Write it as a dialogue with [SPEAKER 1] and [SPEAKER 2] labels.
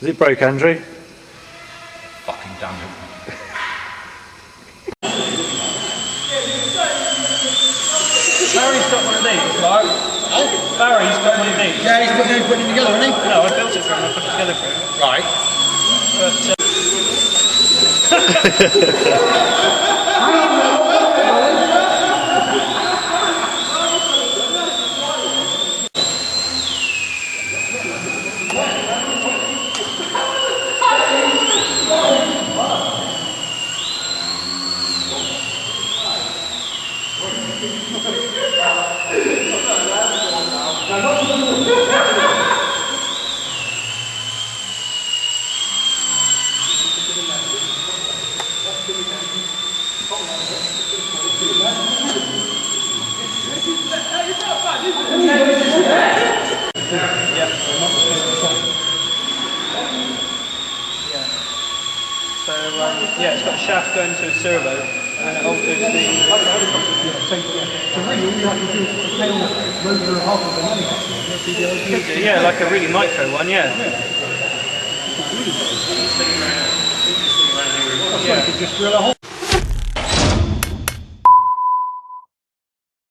[SPEAKER 1] Is it broke, Andrew?
[SPEAKER 2] Fucking damn it.
[SPEAKER 3] Barry's got one of these, Mark. Oh? Barry's got one of these.
[SPEAKER 2] Yeah, he's putting it together, isn't he?
[SPEAKER 3] No, I built it for him, I put it together for him.
[SPEAKER 2] Right.
[SPEAKER 3] But, yeah, it's got a shaft going to a servo, and it alters the... Yeah, like a really micro one, yeah. Yeah.